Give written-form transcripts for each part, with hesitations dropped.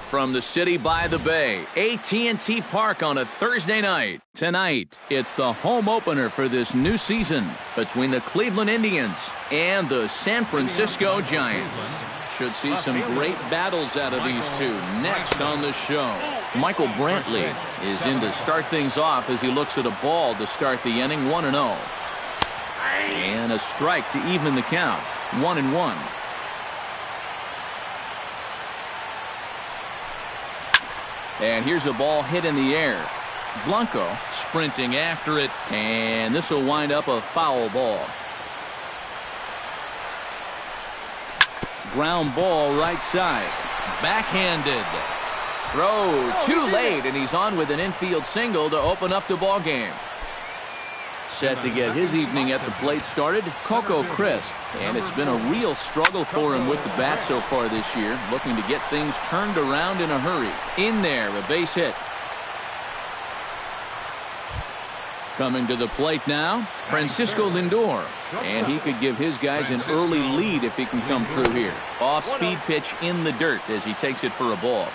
From the city by the bay, AT&T Park on a Thursday night. Tonight, it's the home opener for this new season between the Cleveland Indians and the San Francisco Giants. Should see some great battles out of these two next on the show. Michael Brantley is in to start things off as he looks at a ball to start the inning 1-0. And a strike to even the count, 1-1. And here's a ball hit in the air. Blanco sprinting after it, and this will wind up a foul ball. Ground ball right side. Backhanded. Throw too late, and he's on with an infield single to open up the ball game. Set to get his evening at the plate started, Coco Crisp. And it's been a real struggle for him with the bat so far this year, looking to get things turned around in a hurry. In there, a base hit. Coming to the plate now, Francisco Lindor. And he could give his guys an early lead if he can come through here. Off-speed pitch in the dirt as he takes it for a ball.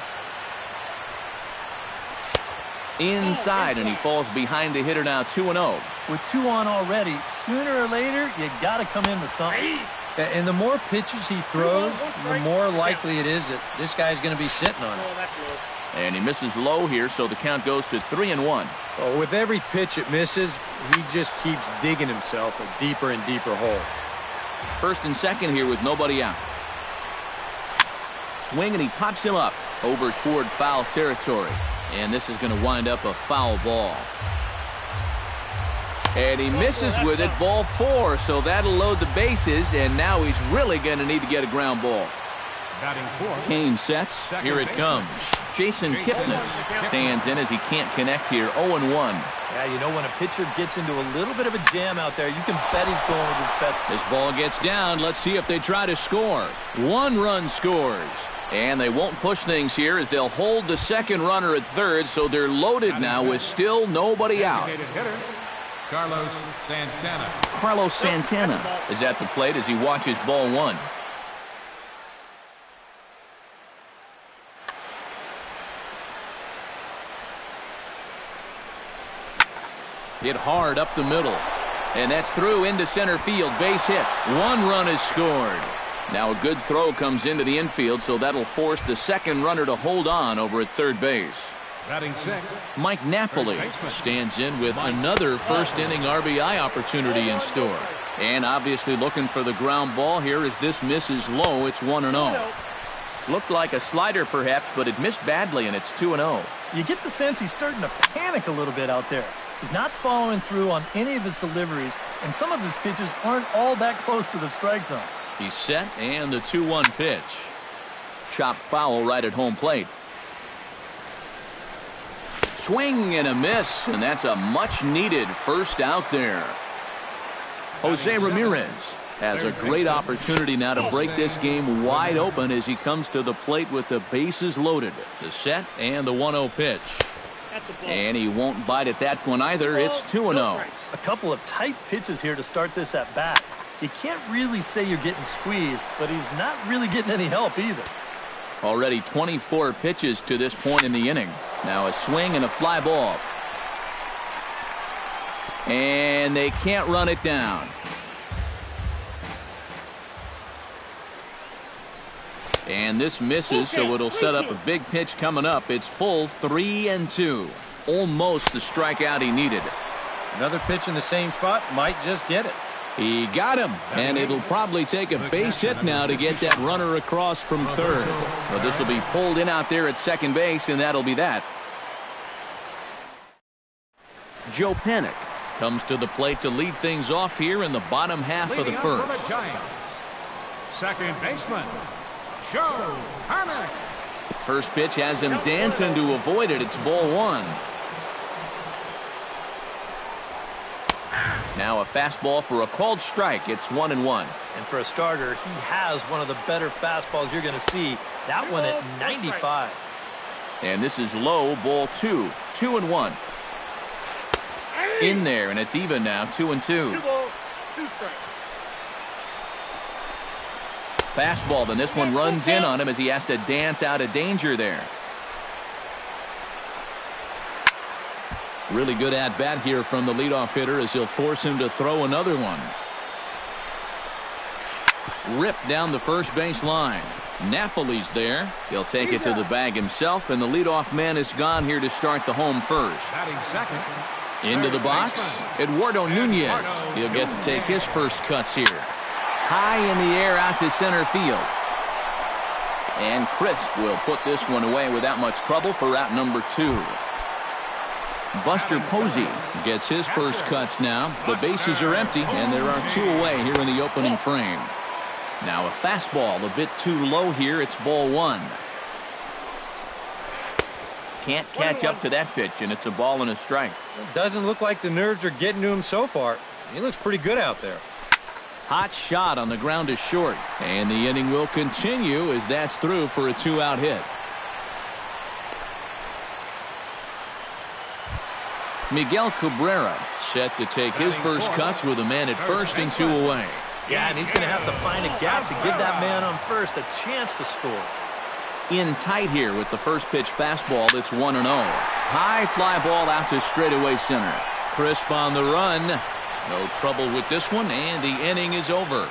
Inside, and he falls behind the hitter now 2-0. With 2 on already, sooner or later, you got to come in with something. And the more pitches he throws, the more likely it is that this guy's going to be sitting on it. And he misses low here, so the count goes to 3-1. Oh, with every pitch it misses, he just keeps digging himself a deeper and deeper hole. First and second here with nobody out. Swing, and he pops him up over toward foul territory. And this is going to wind up a foul ball. And he misses with it, ball 4, so that'll load the bases, and now he's really going to need to get a ground ball. Kane sets. Here it comes. Jason Kipnis stands in as he can't connect here, 0-1. Yeah, you know, when a pitcher gets into a little bit of a jam out there, you can bet he's going with his bet. This ball gets down. Let's see if they try to score. 1 run scores. And they won't push things here as they'll hold the second runner at third, so they're loaded now with still nobody out. Carlos Santana. Carlos Santana is at the plate as he watches ball 1. Hit hard up the middle. And that's through into center field. Base hit. 1 run is scored. Now a good throw comes into the infield, so that'll force the second runner to hold on over at third base. Batting 6. Mike Napoli stands in with another first-inning RBI opportunity in store. And obviously looking for the ground ball here as this misses low. It's 1-0. Looked like a slider perhaps, but it missed badly, and it's 2-0. You get the sense he's starting to panic a little bit out there. He's not following through on any of his deliveries, and some of his pitches aren't all that close to the strike zone. He's set, and the 2-1 pitch. Chopped foul right at home plate. Swing and a miss, and that's a much-needed first out there. Jose Ramirez has a great opportunity now to break this game wide open as he comes to the plate with the bases loaded. The set and the 1-0 pitch. And he won't bite at that one either. It's 2-0. A couple of tight pitches here to start this at bat. You can't really say you're getting squeezed, but he's not really getting any help either. Already 24 pitches to this point in the inning. Now a swing and a fly ball. And they can't run it down. And this misses, so it'll set up a big pitch coming up. It's full 3-2. Almost the strikeout he needed. Another pitch in the same spot might just get it. He got him, and it'll probably take a base hit now to get that runner across from third. But this will be pulled in out there at second base, and that'll be that. Joe Panik comes to the plate to lead things off here in the bottom half of the first. Second baseman, Joe Panik. First pitch has him dancing to avoid it. It's ball 1. Now a fastball for a called strike. It's 1-1. And for a starter, he has one of the better fastballs you're going to see. That one at 95. And this is low, ball 2. 2-1. In there, and it's even now, 2-2. 2 balls, 2 strikes. Fastball, then this one runs in on him as he has to dance out of danger there. Really good at-bat here from the leadoff hitter as he'll force him to throw another one. Ripped down the first base line. Napoli's there. He'll take it to the bag himself, and the leadoff man is gone here to start the home first. Batting second. Into the box, Eduardo Nunez. He'll get to take his first cuts here. High in the air out to center field. And Crisp will put this one away without much trouble for out number 2. Buster Posey gets his first cuts now. The bases are empty, and there are 2 away here in the opening frame. Now a fastball a bit too low here. It's ball 1. Can't catch up to that pitch, and it's a ball and a strike. It doesn't look like the nerves are getting to him so far. He looks pretty good out there. Hot shot on the ground to short, and the inning will continue as that's through for a 2-out hit. Miguel Cabrera set to take his first cuts with a man at first and 2 away. Yeah, and he's going to have to find a gap to give that man on first a chance to score. In tight here with the first pitch fastball. It's 1-0. High fly ball out to straightaway center. Crisp on the run. No trouble with this one, and the inning is over.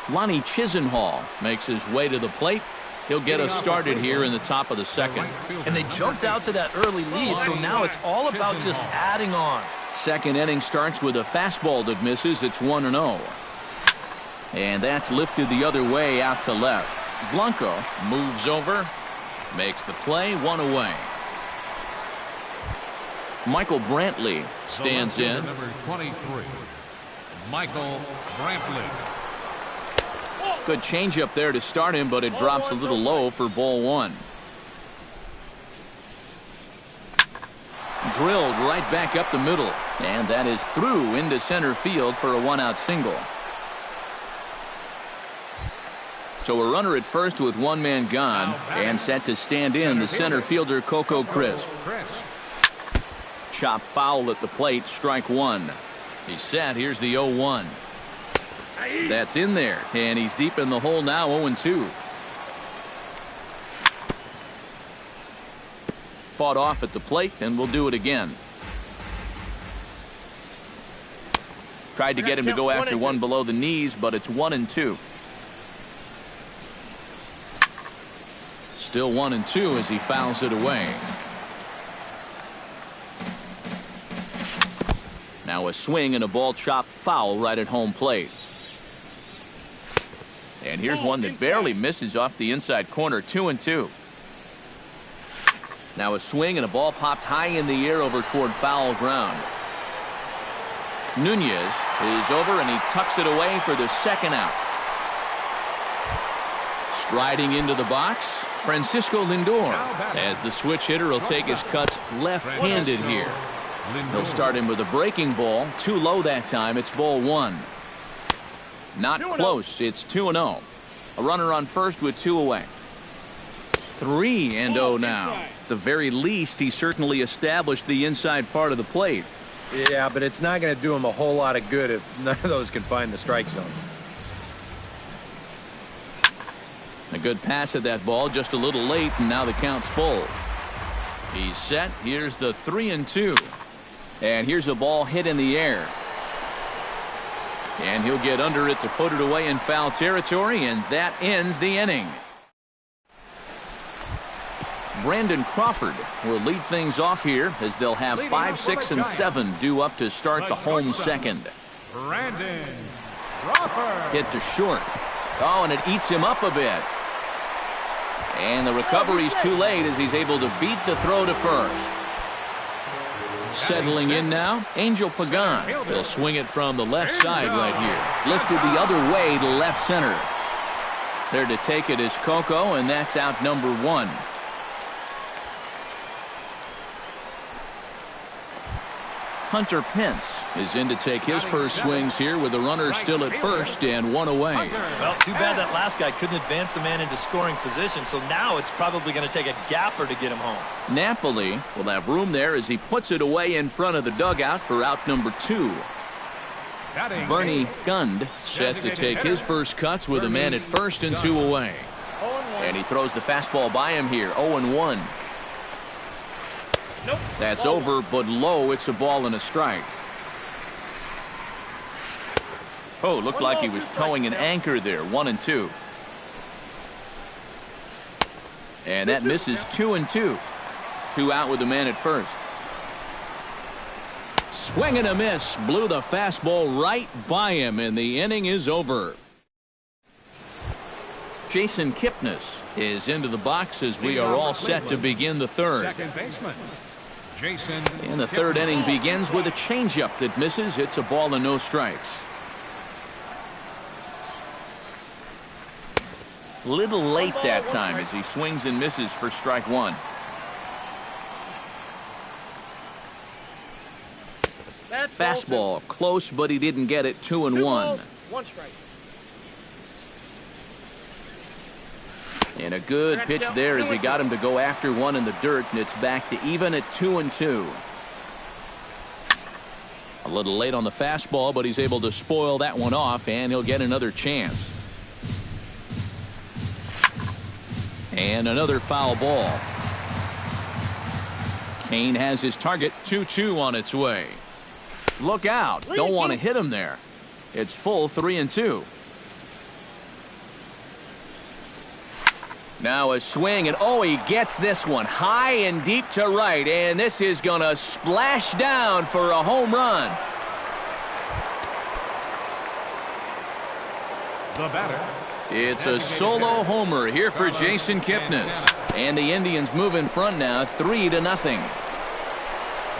Lonnie Chisenhall makes his way to the plate. He'll get us started here in the top of the second. And they jumped out to that early lead, so now it's all about just adding on. Second inning starts with a fastball that misses. It's 1-0. And that's lifted the other way out to left. Blanco moves over, makes the play, 1 away. Michael Brantley stands in. Number 23, Michael Brantley. Good changeup there to start him, but it drops a little low for ball 1. Drilled right back up the middle, and that is through into center field for a 1-out single. So a runner at first with 1 man gone, and set to stand in the center fielder Coco Crisp. Chop foul at the plate, strike 1. He's set. Here's the 0-1. That's in there, and he's deep in the hole now, 0-2. Fought off at the plate, and we'll do it again. Tried to get him to go after one below the knees, but it's 1-2. Still 1-2 as he fouls it away. Now a swing and a ball chopped foul right at home plate. And here's one that barely misses off the inside corner, 2-2. Now a swing and a ball popped high in the air over toward foul ground. Nunez is over and he tucks it away for the second out. Striding into the box, Francisco Lindor, as the switch hitter will take his cuts left-handed here. He'll start him with a breaking ball, too low that time. It's ball 1. Not close. It's 2-0. A runner on first with 2 away. 3-0 now. At the very least, he certainly established the inside part of the plate. Yeah, but it's not going to do him a whole lot of good if none of those can find the strike zone. A good pass at that ball, just a little late, and now the count's full. He's set. Here's the 3-2. And here's a ball hit in the air. And he'll get under it to put it away in foul territory, and that ends the inning. Brandon Crawford will lead things off here as they'll have 5, 6, and 7 due up to start the home second. Brandon Crawford. Hit to short. Oh, and it eats him up a bit. And the recovery's too late as he's able to beat the throw to first. Settling in now, Angel Pagan. He'll swing it from the left side right here. Lifted the other way to left center. There to take it is Coco, and that's out number 1. Hunter Pence is in to take his first swings here with the runner still at first and 1 away. Well, too bad that last guy couldn't advance the man into scoring position, so now it's probably going to take a gapper to get him home. Napoli will have room there as he puts it away in front of the dugout for out number 2. Bernie Gund set to take his first cuts with a man at first and 2 away. And he throws the fastball by him here, 0-1. That's over, but low. It's a ball and a strike. Oh, looked like he was towing an anchor there. 1-2. And that misses 2-2. 2 out with the man at first. Swing and a miss. Blew the fastball right by him, and the inning is over. Jason Kipnis is into the box as we are all set to begin the third. Second baseman, Jason. And the third inning begins with a changeup that misses. It's a ball and no strikes. Little late that time as he swings and misses for strike one. Fastball close, but he didn't get it. 2-1. 1 strike. And a good pitch there as he got him to go after one in the dirt, and it's back to even at 2-2. A little late on the fastball, but he's able to spoil that one off, and he'll get another chance. And another foul ball. Kane has his target. 2-2 on its way. Look out. Don't want to hit him there. It's full 3-2. Now a swing, and oh, he gets this one high and deep to right, and this is going to splash down for a home run. The batter. It's a solo homer here for Jason Kipnis. And the Indians move in front now, 3-0.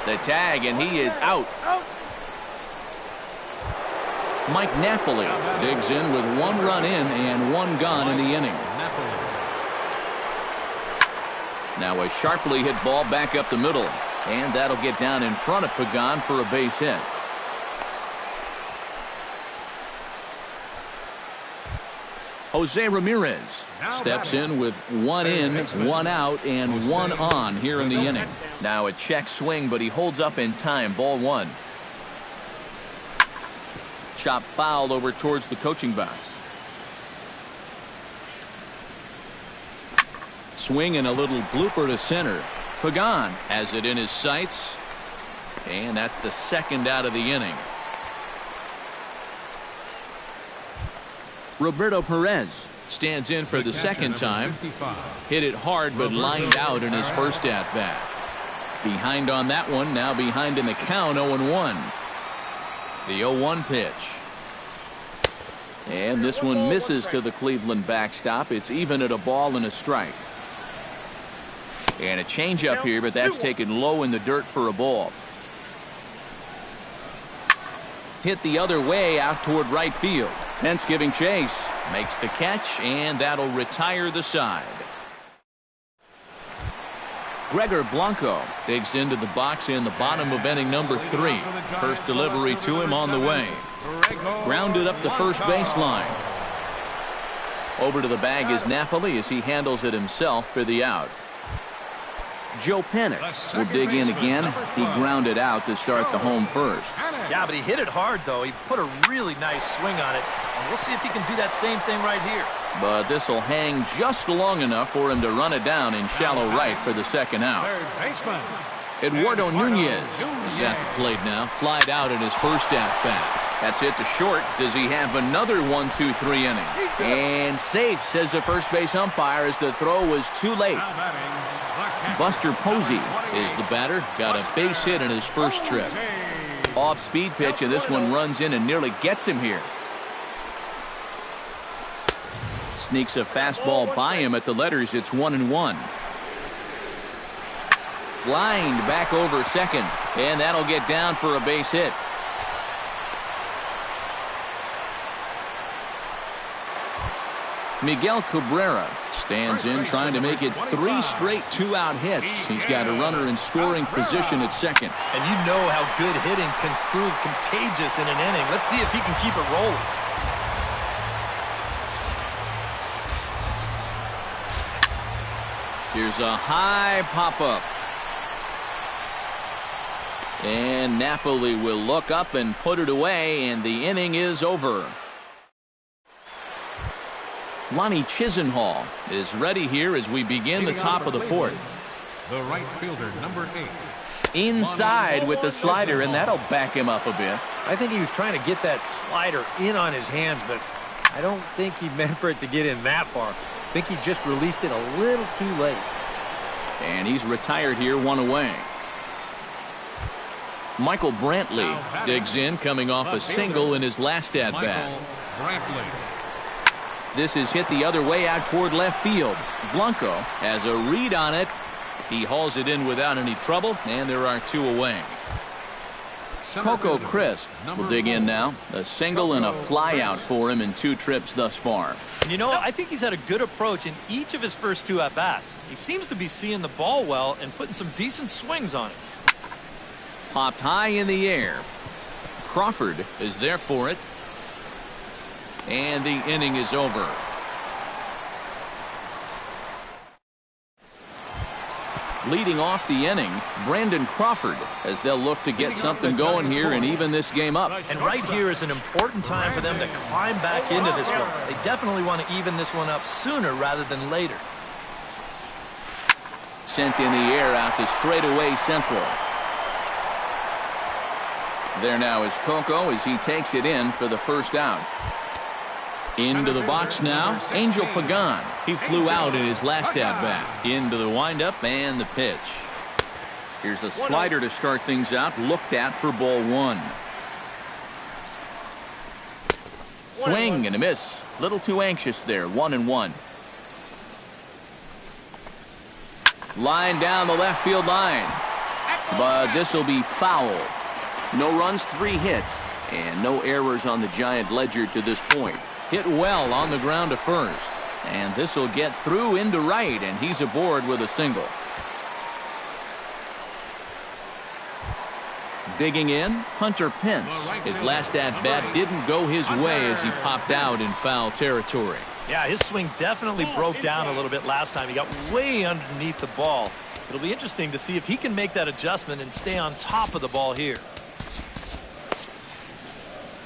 The tag, and he is out. Mike Napoli digs in with 1 run in and 1 gone in the inning. Now a sharply hit ball back up the middle, and that'll get down in front of Pagan for a base hit. Jose Ramirez steps in with 1 in, 1 out, and 1 on here in the inning. Now a check swing, but he holds up in time. Ball 1. Chop fouled over towards the coaching box. Swing and a little blooper to center. Pagan has it in his sights, and that's the 2nd out of the inning. Roberto Perez stands in for the 2nd time. Hit it hard, but lined out in his first at-bat. Behind on that one, now behind in the count, 0-1. The 0-1 pitch. And this one misses to the Cleveland backstop. It's even at a ball and a strike. And a changeup here, but that's taken low in the dirt for a ball. Hit the other way out toward right field. Pence giving chase. Makes the catch, and that'll retire the side. Gregor Blanco digs into the box in the bottom of inning number 3. First delivery to him on the way. Grounded up the first baseline. Over to the bag is Napoli as he handles it himself for the out. Joe Pennick will dig in again. He grounded out to start the home first. Yeah, but he hit it hard, though. He put a really nice swing on it. And we'll see if he can do that same thing right here. But this will hang just long enough for him to run it down in shallow right for the 2nd out. Eduardo Nunez is at the plate now. Flied out in his first at-bat. That's hit to short. Does he have another 1-2-3 inning? And safe, says the first base umpire, as the throw was too late. Buster Posey is the batter. Got a base hit in his first trip. Off-speed pitch, and this one runs in and nearly gets him here. Sneaks a fastball by him at the letters. It's 1-1. Lined back over second, and that'll get down for a base hit. Miguel Cabrera stands in, trying to make it 3 straight 2-out hits. He's got a runner in scoring position at second. And you know how good hitting can prove contagious in an inning. Let's see if he can keep it rolling. Here's a high pop-up. And Napoli will look up and put it away, and the inning is over. Lonnie Chisenhall is ready here as we begin the top of the 4th. The right fielder, number 8, Inside with the slider, and that'll back him up a bit. I think he was trying to get that slider in on his hands, but I don't think he meant for it to get in that far. I think he just released it a little too late. And he's retired here, one away. Michael Brantley digs in, coming off a single in his last at-bat. This is hit the other way out toward left field. Blanco has a read on it. He hauls it in without any trouble, and there are two away. Coco Crisp will dig in now. A single and a fly out for him in 2 trips thus far. And you know, I think he's had a good approach in each of his first 2 at-bats. He seems to be seeing the ball well and putting some decent swings on it. Popped high in the air. Crawford is there for it. And the inning is over. Leading off the inning, Brandon Crawford, as they'll look to get something going here and even this game up. And right here is an important time for them to climb back into this one. They definitely want to even this one up sooner rather than later. Sent in the air out to straightaway central. There now is Coco as he takes it in for the first out. Into the box now, Angel Pagan. He flew out in his last at-bat. Into the windup and the pitch. Here's a slider to start things out, looked at for ball 1. Swing and a miss. Little too anxious there, 1-1. Line down the left field line. But this will be foul. No runs, 3 hits, and no errors on the Giant ledger to this point. Hit well on the ground to first. And this will get through into right, and he's aboard with a single. Digging in, Hunter Pence. His last at-bat didn't go his way as he popped out in foul territory. Yeah, his swing definitely broke down a little bit last time. He got way underneath the ball. It'll be interesting to see if he can make that adjustment and stay on top of the ball here.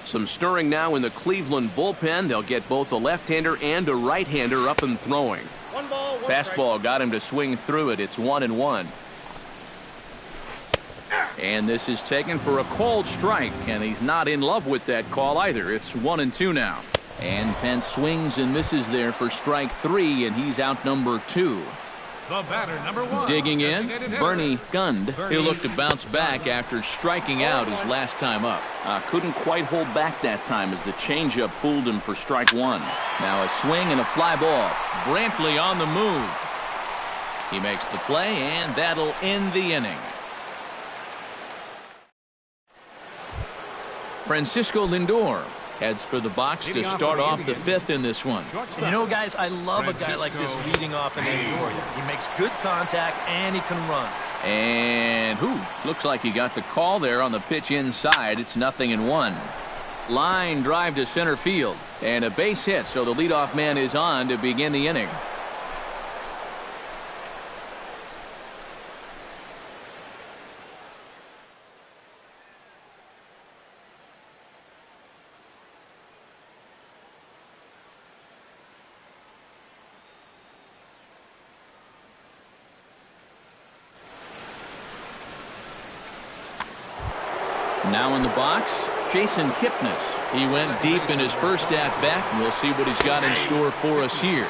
Some stirring now in the Cleveland bullpen. They'll get both a left-hander and a right-hander up and throwing. Fastball got him to swing through it. It's 1-1. And this is taken for a called strike, and he's not in love with that call either. It's 1-2 now. And Pence swings and misses there for strike 3, and he's out number 2. The batter, number 1. Digging in, Bernie Gund. He'll look to bounce back after striking out his last time up. Couldn't quite hold back that time as the changeup fooled him for strike 1. Now a swing and a fly ball. Brantley on the move. He makes the play, and that'll end the inning. Francisco Lindor heads for the box to start off the 5th in this one. You know, guys, I love a guy like this leading off an inning for you. He makes good contact, and he can run. And looks like he got the call there on the pitch inside. It's 0-1. Line drive to center field, and a base hit, so the leadoff man is on to begin the inning. Now in the box, Jason Kipnis. He went deep in his first at-bat, and we'll see what he's got in store for us here.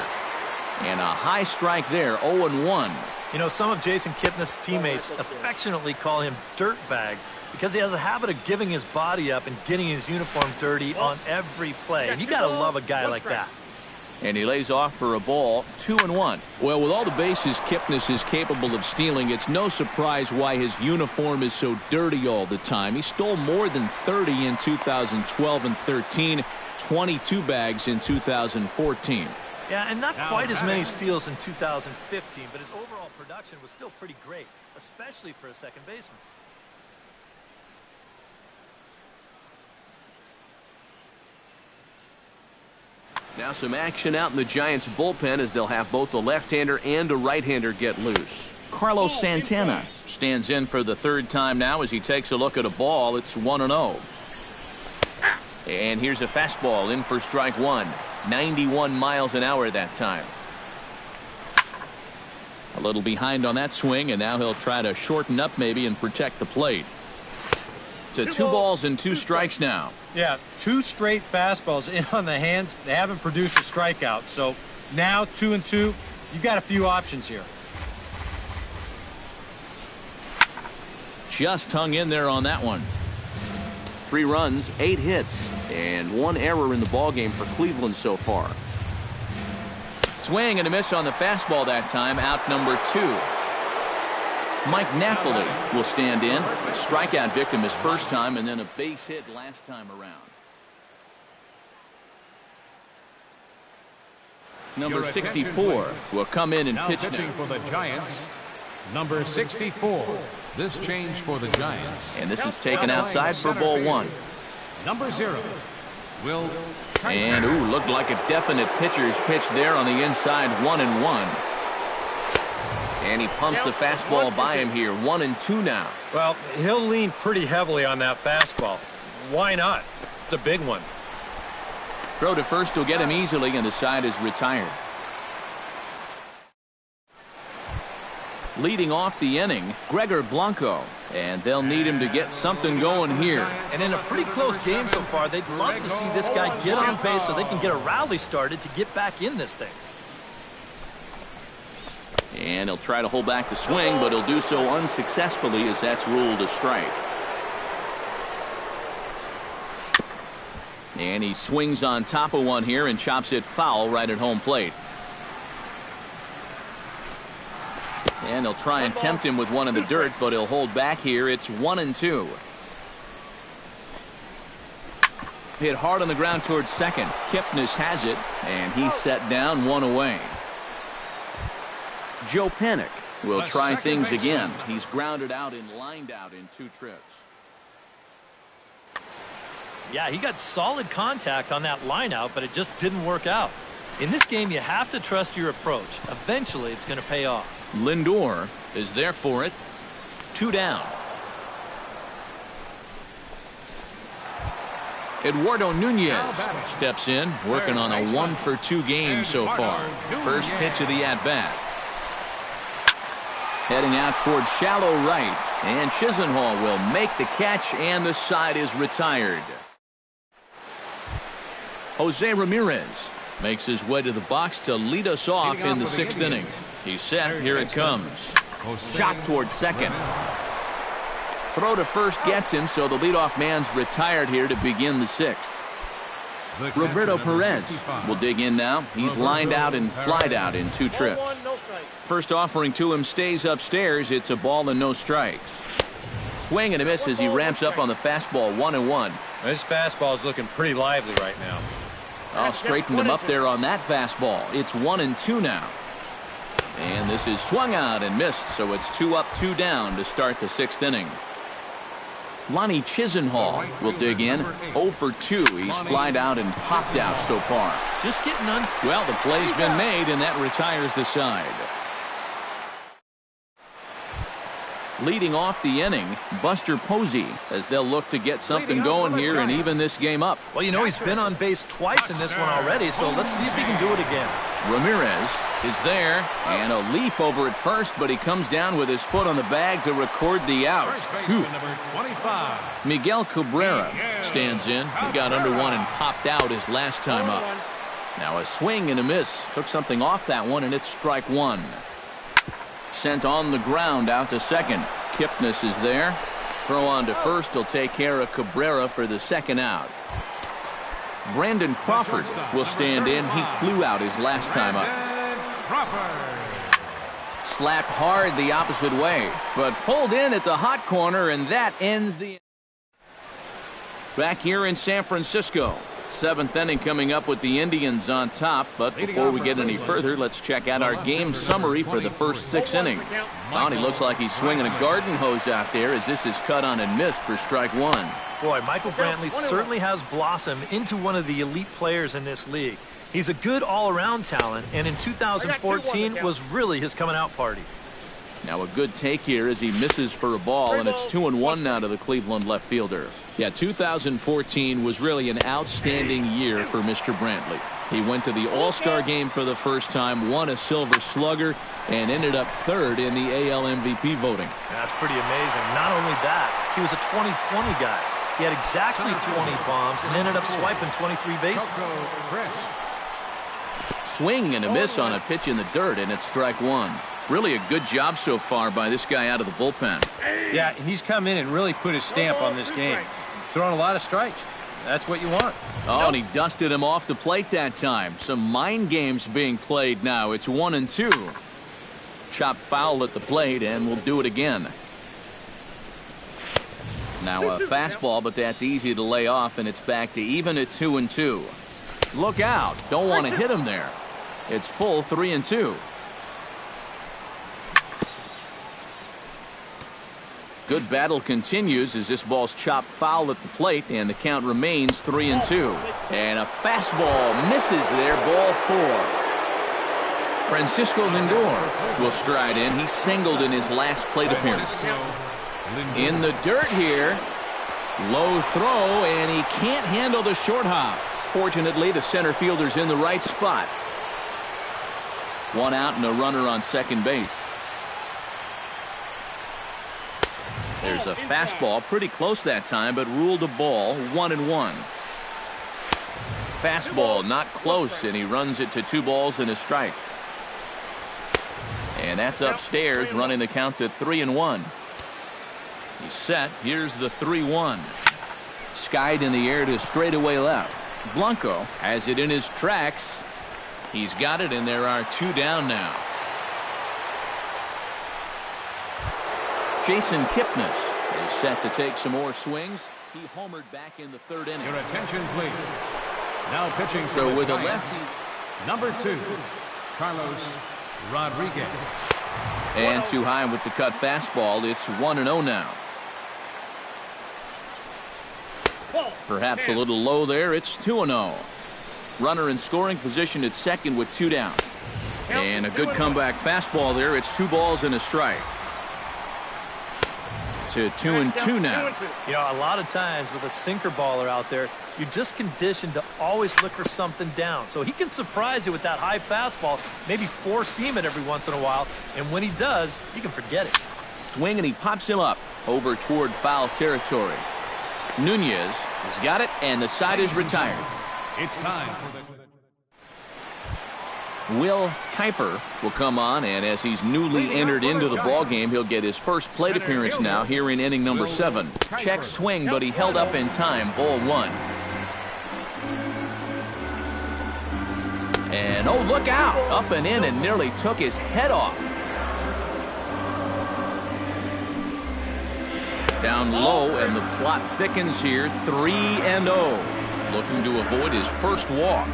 And a high strike there, 0-1. You know, some of Jason Kipnis' teammates affectionately call him Dirtbag because he has a habit of giving his body up and getting his uniform dirty on every play. And you got to love a guy like that. And he lays off for a ball, 2-1. Well, with all the bases Kipnis is capable of stealing, it's no surprise why his uniform is so dirty all the time. He stole more than 30 in 2012 and 13, 22 bags in 2014. Yeah, and not quite as many steals in 2015, but his overall production was still pretty great, especially for a second baseman. Now some action out in the Giants bullpen as they'll have both a left-hander and a right-hander get loose. Carlos Santana stands in for the 3rd time now as he takes a look at a ball. It's 1-0. And here's a fastball in for strike 1. 91 miles an hour that time. A little behind on that swing, and now he'll try to shorten up maybe and protect the plate. To 2 balls and 2 strikes now. Yeah, 2 straight fastballs in on the hands. They haven't produced a strikeout. So now 2-2, you've got a few options here. Just hung in there on that one. 3 runs, 8 hits, and 1 error in the ballgame for Cleveland so far. Swing and a miss on the fastball that time, out number 2. Mike Napoli will stand in. A strikeout victim his first time, and then a base hit last time around. Number 64 will come in and Now pitch pitching now. for the Giants, number 64. This change for the Giants. And this is taken outside for ball 1. Number 0. Will. And, ooh, looked like a definite pitcher's pitch there on the inside, 1-1. And he pumps the fastball by him here, 1-2 now. Well, he'll lean pretty heavily on that fastball. Why not? It's a big one. Throw to first will get him easily, and the side is retired. Leading off the inning, Gregor Blanco. And they'll need him to get something going here. And in a pretty close game so far, they'd love to see this guy get on base so they can get a rally started to get back in this thing. And he'll try to hold back the swing, but he'll do so unsuccessfully as that's ruled a strike. And he swings on top of one here and chops it foul right at home plate. And they'll try and tempt him with one in the dirt, but he'll hold back here. It's 1-2. Hit hard on the ground towards second. Kipnis has it, and he's set down, 1 away. Joe Panik will try things again. He's grounded out and lined out in 2 trips. Yeah, he got solid contact on that line out, but it just didn't work out. In this game, you have to trust your approach. Eventually, it's going to pay off. Lindor is there for it. 2 down. Eduardo Nunez steps in, working on a 1-for-2 game so far. First pitch of the at-bat. Heading out towards shallow right, and Chisenhall will make the catch, and the side is retired. Jose Ramirez makes his way to the box to lead us off in the 6th inning. He's set. Here it comes. Shot towards second. Throw to first gets him, so the leadoff man's retired here to begin the 6th. Roberto Perez will dig in now. He's lined out and flied out in 2 trips. First offering to him stays upstairs. It's a ball and no strikes. Swing and a miss as he ramps up on the fastball, 1-1. This fastball is looking pretty lively right now. I'll straighten him up there on that fastball. It's 1-2 now. And this is swung out and missed, so it's 2 up, 2 down to start the 6th inning. Lonnie Chisenhall will dig in. 0 for 2. He's flied out and popped out so far. Just getting on. Well, the play's been made, and that retires the side. Leading off the inning, Buster Posey, as they'll look to get something going here and even this game up. Well, you know, he's been on base twice in this one already, so let's see if he can do it again. Ramirez is there, and a leap over at first, but he comes down with his foot on the bag to record the out. Number 25. Miguel Cabrera stands in. He got under one and popped out his last time up. Now a swing and a miss. Took something off that one, and it's strike 1. Sent on the ground out to second. Kipnis is there. Throw on to first will take care of Cabrera for the 2nd out. Brandon Crawford will stand in. He flew out his last time up. Slapped hard the opposite way, but pulled in at the hot corner, and that ends the... Back here in San Francisco. 7th inning coming up with the Indians on top, but before we get any further, let's check out our game summary for the first 6 innings. Well, he looks like he's swinging a garden hose out there as this is cut on and missed for strike 1. Boy, Michael Brantley certainly has blossomed into one of the elite players in this league. He's a good all-around talent, and in 2014 was really his coming-out party. Now a good take here as he misses for a ball, and it's 2-1 now to the Cleveland left fielder. Yeah, 2014 was really an outstanding year for Mr. Brantley. He went to the All-Star game for the first time, won a Silver Slugger, and ended up third in the AL MVP voting. That's pretty amazing. Not only that, he was a 20-20 guy. He had exactly 20 bombs and ended up swiping 23 bases. Swing and a miss on a pitch in the dirt, and it's strike one. Really a good job so far by this guy out of the bullpen. Yeah, and he's come in and really put his stamp on this game. Throwing a lot of strikes. That's what you want. Oh, and he dusted him off the plate that time. Some mind games being played now. It's 1-2. Chop foul at the plate, and we'll do it again. Now a fastball, but that's easy to lay off, and it's back to even at 2-2. Look out. Don't want to hit him there. It's full 3-2. Good battle continues as this ball's chopped foul at the plate, and the count remains 3-2. And a fastball misses there, ball 4. Francisco Lindor will stride in. He singled in his last plate appearance. In the dirt here. Low throw, and he can't handle the short hop. Fortunately, the center fielder's in the right spot. One out and a runner on second base. There's a fastball pretty close that time, but ruled a ball, 1-1. Fastball not close, and he runs it to 2 balls and a strike. And that's upstairs, running the count to 3-1. He's set. Here's the 3-1. Skied in the air to straightaway left. Blanco has it in his tracks. He's got it, and there are 2 down now. Jason Kipnis is set to take some more swings. He homered back in the 3rd inning. Your attention, please. Now pitching for So the with a Giants, lefty. number 2, Carlos Rodriguez. And too high with the cut fastball. It's 1-0 now. Perhaps a little low there. It's 2-0. Runner in scoring position at second with 2 down. And a good comeback fastball there. It's 2 balls and a strike. To 2-2 now. You know, a lot of times with a sinker baller out there, you're just conditioned to always look for something down. So he can surprise you with that high fastball, maybe 4-seam it every once in a while, and when he does, you can forget it. Swing, and he pops him up over toward foul territory. Nunez has got it, and the side is retired. It's time for the... Will Kuiper will come on, and as he's newly entered into the ballgame, he'll get his first plate appearance now here in inning number 7. Check swing, but he held up in time. Ball 1. And oh, look out! Up and in, and nearly took his head off. Down low, and the plot thickens here. 3-0. Looking to avoid his first walk.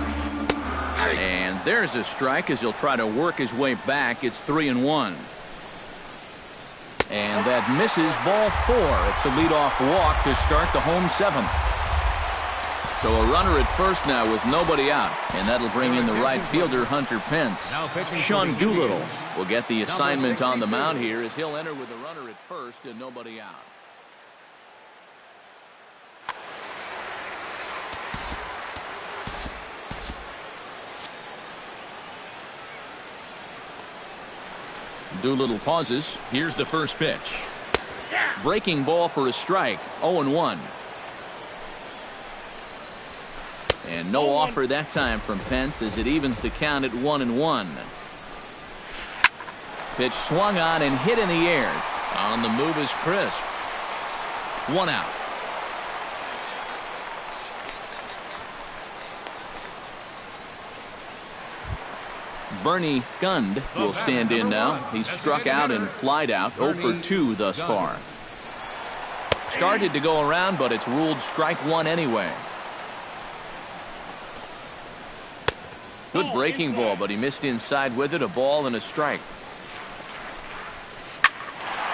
And there's a strike as he'll try to work his way back. It's 3-1. And that misses, ball 4. It's a leadoff walk to start the home 7th. So a runner at first now with nobody out. And that'll bring in the right fielder, Hunter Pence. Sean Doolittle will get the assignment on the mound here as he'll enter with a runner at first and nobody out. Doolittle pauses. Here's the first pitch. Breaking ball for a strike. 0-1. And no offer that time from Pence as it evens the count at 1-1. Pitch swung on and hit in the air. On the move is crisp. 1 out. Bernie Gund will stand in now. He's struck out and flied out. 0 for 2 thus far. Started to go around, but it's ruled strike 1 anyway. Good breaking ball, but he missed inside with it. A ball and a strike.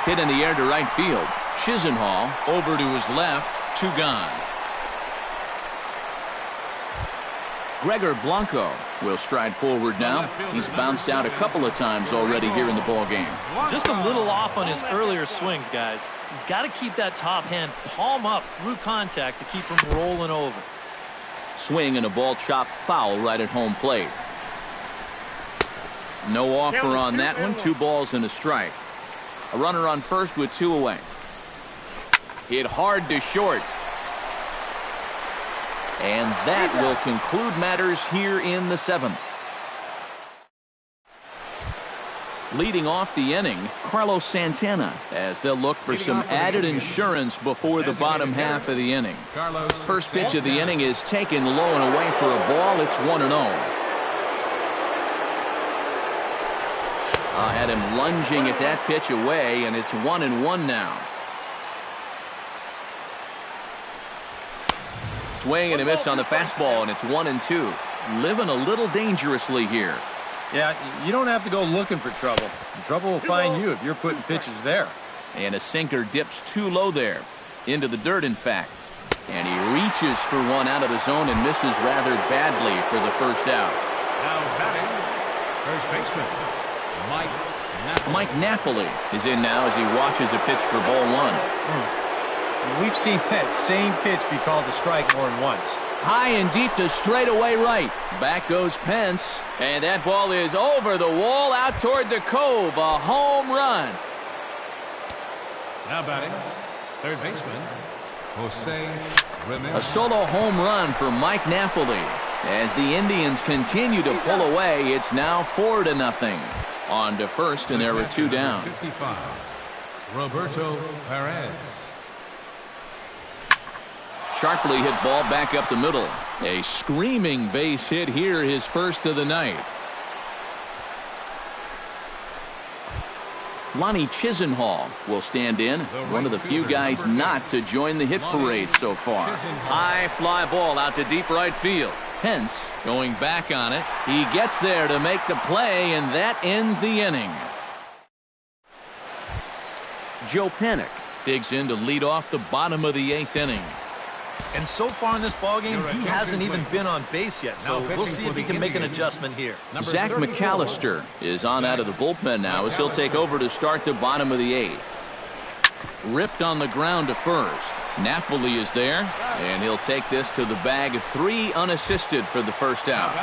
Hit in the air to right field. Chisenhall over to his left. 2 gone. Gregor Blanco will stride forward now. He's bounced out a couple of times already here in the ball game. Just a little off on his earlier swings, guys. You've got to keep that top hand palm up through contact to keep him rolling over. Swing and a ball chopped foul right at home plate. No offer on that one. 2 balls and a strike. A runner on first with 2 away. Hit hard to short. And that will conclude matters here in the 7th. Leading off the inning, Carlos Santana, as they'll look for some added insurance before the bottom half of the inning. First pitch of the inning is taken low and away for a ball. It's 1-0. Had him lunging at that pitch away, and it's 1-1 now. Swing and a miss on the fastball, and it's 1-2. Living a little dangerously here. Yeah, you don't have to go looking for trouble. Trouble will find you if you're putting pitches there. And a sinker dips too low there. Into the dirt, in fact. And he reaches for one out of the zone and misses rather badly for the first out. Now batting, first baseman, Mike Napoli is in now as he watches a pitch for ball 1. We've seen that same pitch be called a strike more than once. High and deep to straightaway right. Back goes Pence. And that ball is over the wall out toward the cove. A home run. now batting, third baseman, Jose Ramirez. A solo home run for Mike Napoli. As the Indians continue to pull away, it's now 4-0. On to first, and there are 2 down. 55, Roberto Perez. Sharply hit ball back up the middle. A screaming base hit here, his first of the night. Lonnie Chisenhall will stand in. One of the few guys not to join the hit parade so far. High fly ball out to deep right field. Pence going back on it. He gets there to make the play, and that ends the inning. Joe Panik digs in to lead off the bottom of the 8th inning. And so far in this ballgame, he hasn't even been on base yet, so we'll see if he can make an adjustment here. Zach McAllister is on out of the bullpen now as he'll take over to start the bottom of the 8th. Ripped on the ground to first. Napoli is there, and he'll take this to the bag. 3 unassisted for the first out.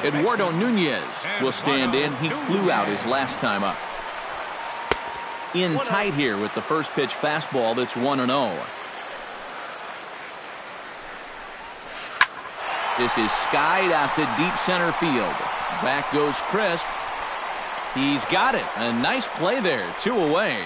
Eduardo Nunez will stand in. He flew out his last time up. In tight here with the first pitch fastball. That's 1-0. This is skied out to deep center field. Back goes Crisp. He's got it. A nice play there. 2 away.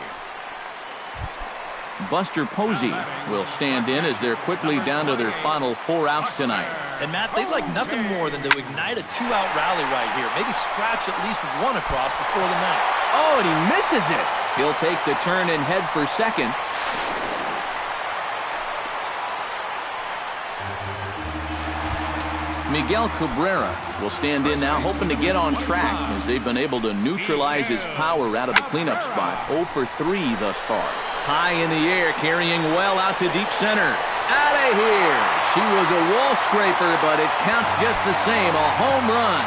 Buster Posey will stand in as they're quickly down to their final 4 outs tonight. And Matt, they'd like nothing more than to ignite a 2-out rally right here. Maybe scratch at least 1 across before the ninth. Oh, and he misses it. He'll take the turn and head for second. Miguel Cabrera will stand in now, hoping to get on track as they've been able to neutralize his power out of the cleanup spot. 0 for 3 thus far. High in the air, carrying well out to deep center. Out of here. She was a wall scraper, but it counts just the same. A home run.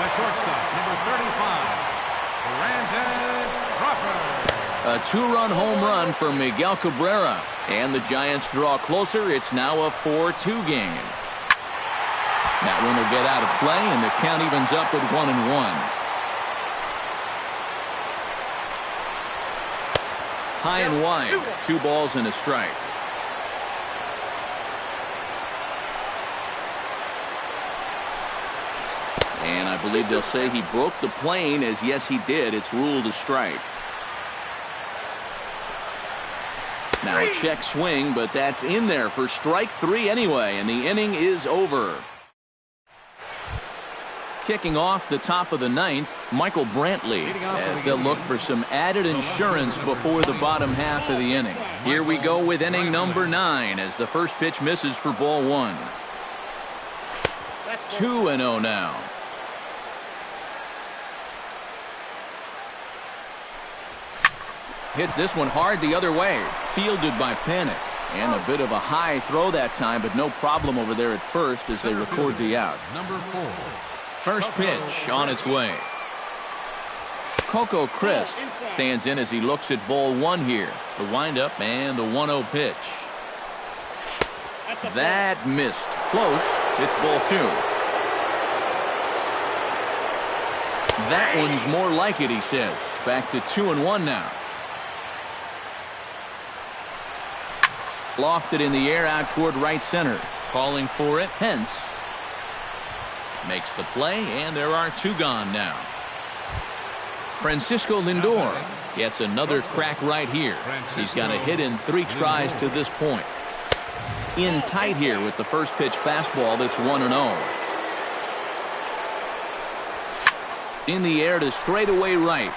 The shortstop, number 35, Brandon Crawford. A 2-run home run for Miguel Cabrera. And the Giants draw closer. It's now a 4-2 game. That one will get out of play, and the count evens up at 1-1. High and wide, 2 balls and a strike. And I believe they'll say he broke the plane, as yes he did. It's ruled a strike. Now a check swing, but that's in there for strike 3 anyway, and the inning is over. Kicking off the top of the 9th, Michael Brantley, as they'll look for some added insurance before the bottom half of the inning. Here we go with inning number 9 as the first pitch misses for ball 1. 2-0 now. Hits this one hard the other way. Fielded by Panik. And a bit of a high throw that time, but no problem over there at first as they record the out. Number 4. First pitch on its way. Coco Crisp stands in as he looks at ball 1 here. The windup and the 1-0 pitch. That missed. Close. It's ball 2. That one's more like it, he says. Back to 2-1 now. Lofted in the air out toward right center. Calling for it, Pence. Makes the play, and there are 2 gone now. Francisco Lindor gets another crack right here. He's got a hit in 3 tries to this point. In tight here with the first pitch fastball that's 1-0. In the air to straightaway right.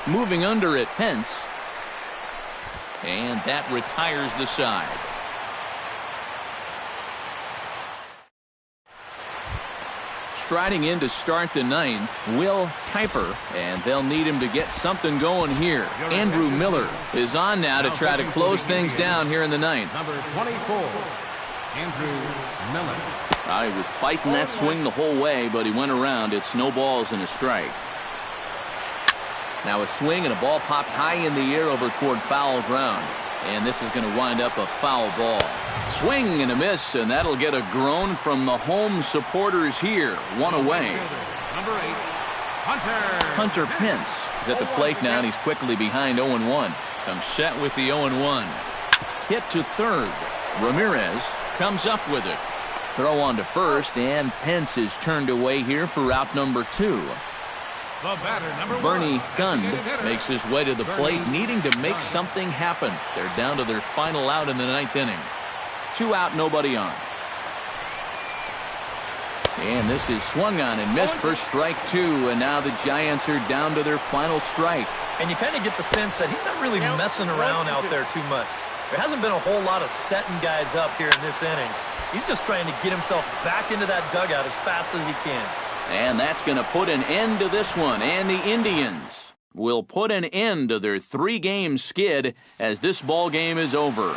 Moving under it, Pence. And that retires the side. Striding in to start the 9th, Will Kuiper, and they'll need him to get something going here. Andrew Miller is on now to try to close things down here in the 9th. Number 24, Andrew Miller. He was fighting that swing the whole way, but he went around. It's no balls and a strike. Now a swing and a ball popped high in the air over toward foul ground. And this is going to wind up a foul ball. Swing and a miss, and that'll get a groan from the home supporters here. 1 away. Number 8, Hunter Pence is at the plate now, and he's quickly behind 0-1. Comes set with the 0-1. Hit to third. Ramirez comes up with it. Throw on to first, and Pence is turned away here for out number 2. the batter, number 1. Bernie Gund makes his way to the plate, needing to make something happen. They're down to their final out in the 9th inning. 2 out, nobody on. And this is swung on and missed for strike 2, and now the Giants are down to their final strike. And you kind of get the sense that he's not really messing around out there too much. There hasn't been a whole lot of setting guys up here in this inning. He's just trying to get himself back into that dugout as fast as he can. And that's going to put an end to this one, and the Indians will put an end to their 3-game skid as this ball game is over.